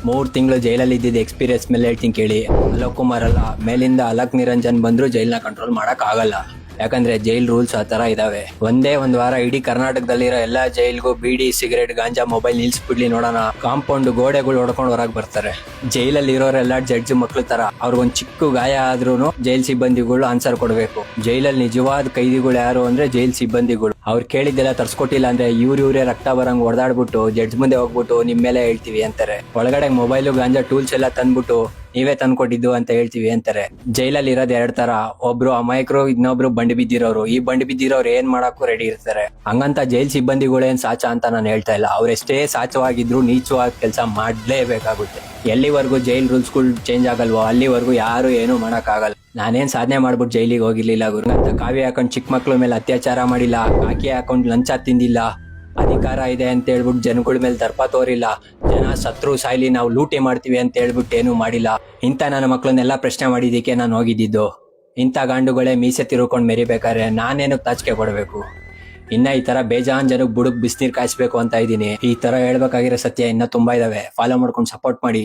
3 ತಿಂಗಳು ಜೈಲಲ್ಲಿ ಇದ್ದಿದ್ದು ಎಕ್ಸ್ಪೀರಿಯನ್ಸ್ ಮೇಲೆ ಹೇಳ್ತೀನಿ ಕೇಳಿ. ಅಲೋಕ್ ಕುಮಾರ್ ಅಲ್ಲ, ಮೇಲಿಂದ ಅಲಕ್ ನಿರಂಜನ್ ಬಂದ್ರು ಜೈಲ್ನ ಕಂಟ್ರೋಲ್ ಮಾಡಕ್ ಆಗಲ್ಲ. ಯಾಕಂದ್ರೆ ಜೈಲ್ ರೂಲ್ಸ್ ಆ ತರ ಇದಾವೆ. ಒಂದೇ ಒಂದ್ ವಾರ ಇಡೀ ಕರ್ನಾಟಕದಲ್ಲಿರೋ ಎಲ್ಲಾ ಜೈಲ್ಗೂ ಬೀಡಿ, ಸಿಗರೇಟ್, ಗಾಂಜಾ, ಮೊಬೈಲ್ ನಿಲ್ಸ್ಬಿಡ್ಲಿ ನೋಡೋಣ. ಕಾಂಪೌಂಡ್ ಗೋಡೆಗಳು ಹೊಡ್ಕೊಂಡು ಹೊರಗ್ ಬರ್ತಾರೆ. ಜೈಲಲ್ಲಿ ಇರೋರೆಲ್ಲ ಜಡ್ಜ್ ಮಕ್ಳು ತರ. ಅವ್ರಿಗೊಂದ್ ಚಿಕ್ಕ ಗಾಯ ಆದ್ರೂನು ಜೈಲ್ ಸಿಬ್ಬಂದಿಗಳು ಆನ್ಸರ್ ಕೊಡ್ಬೇಕು. ಜೈಲಲ್ಲಿ ನಿಜವಾದ ಕೈದಿಗಳು ಯಾರು ಅಂದ್ರೆ ಜೈಲ್ ಸಿಬ್ಬಂದಿಗಳು. ಅವ್ರು ಕೇಳಿದ್ದೆಲ್ಲ ತರ್ಸ್ಕೊಟ್ಟಿಲ್ಲ ಅಂದ್ರೆ ಇವ್ರೇ ರಕ್ತ ಬರಂಗ್ ಹೊಡೆದಾಡ್ಬಿಟ್ಟು ಜಡ್ಜ್ ಮುಂದೆ ಹೋಗ್ಬಿಟ್ಟು ನಿಮ್ ಮೇಲೆ ಹೇಳ್ತೀವಿ ಅಂತಾರೆ. ಒಳಗಡೆ ಮೊಬೈಲು, ಗಾಂಜಾ, ಟೂಲ್ಸ್ ಎಲ್ಲ ತಂದ್ಬಿಟ್ಟು ನೀವೇ ತಂದ್ಕೊಟ್ಟಿದ್ದು ಅಂತ ಹೇಳ್ತೀವಿ ಅಂತಾರೆ. ಜೈಲಲ್ಲಿ ಇರೋದ್ 2 ತರ. ಒಬ್ರು ಅಮಾಯಕರು, ಇನ್ನೊಬ್ರು ಬಂಡಿ ಬಿದ್ದಿರೋರು. ಈ ಬಂಡಿ ಬಿದ್ದಿರೋರು ಏನ್ ಮಾಡಕ್ಕೂ ರೆಡಿ ಇರ್ತಾರೆ. ಹಂಗಂತ ಜೈಲ್ ಸಿಬ್ಬಂದಿಗಳೇನ್ ಸಾಚ ಅಂತ ನಾನು ಹೇಳ್ತಾ ಇಲ್ಲ. ಅವ್ರೆಷ್ಟೇ ಸಾಚವಾಗಿದ್ರು ನೀಚವಾದ ಕೆಲಸ ಮಾಡ್ಲೇಬೇಕಾಗುತ್ತೆ. ಎಲ್ಲಿವರೆಗೂ ಜೈಲ್ ರೂಲ್ಸ್ಗಳು ಚೇಂಜ್ ಆಗಲ್ವೋ ಅಲ್ಲಿವರೆಗೂ ಯಾರು ಏನು ಮಾಡಕ್ ಆಗಲ್ಲ. ನಾನೇನ್ ಸಾಧನೆ ಮಾಡ್ಬಿಟ್ಟು ಜೈಲಿಗೆ ಹೋಗಿರ್ಲಿಲ್ಲ ಗುರು. ಅಂತ ಕಾವಿ ಹಾಕೊಂಡ್ ಚಿಕ್ಕ ಮಕ್ಳ ಮೇಲೆ ಅತ್ಯಾಚಾರ ಮಾಡಿಲ್ಲ, ಕಾಕಿ ಹಾಕೊಂಡ್ ಲಂಚ ತಿಂದಿಲ್ಲ, ಅಧಿಕಾರ ಇದೆ ಅಂತ ಹೇಳ್ಬಿಟ್ಟು ಜನಗಳ ಮೇಲೆ ದರ್ಪ ತೋರಿಲ್ಲ, ಜನ ಸತ್ರು ಸಾಯ್ಲಿ ನಾವು ಲೂಟಿ ಮಾಡ್ತೀವಿ ಅಂತ ಹೇಳ್ಬಿಟ್ಟು ಏನು ಮಾಡಿಲ್ಲ. ಇಂಥ ನನ್ನ ಮಕ್ಳನ್ನೆಲ್ಲ ಪ್ರಶ್ನೆ ಮಾಡಿದಕ್ಕೆ ನಾನು ಹೋಗಿದ್ದಿದ್ದು. ಇಂಥ ಗಾಂಡುಗಳೇ ಮೀಸೆ ತಿರುಕೊಂಡು ಮೆರಿಬೇಕಾದ್ರೆ ನಾನೇನಕ್ಕೆ ತಾಚಿಕೆ ಪಡ್ಬೇಕು? ಇನ್ನ ಈ ತರ ಬೇಜಾನ್ ಜನಕ್ಕೆ ಬುಡಕ್ ಬಿಸಿನೀರ್ ಕಾಯಿಸ್ಬೇಕು ಅಂತ ಇದೀನಿ. ಈ ತರ ಹೇಳ್ಬೇಕಾಗಿರೋ ಸತ್ಯ ಇನ್ನ ತುಂಬಾ ಇದಾವೆ. ಫಾಲೋ ಮಾಡ್ಕೊಂಡು ಸಪೋರ್ಟ್ ಮಾಡಿ.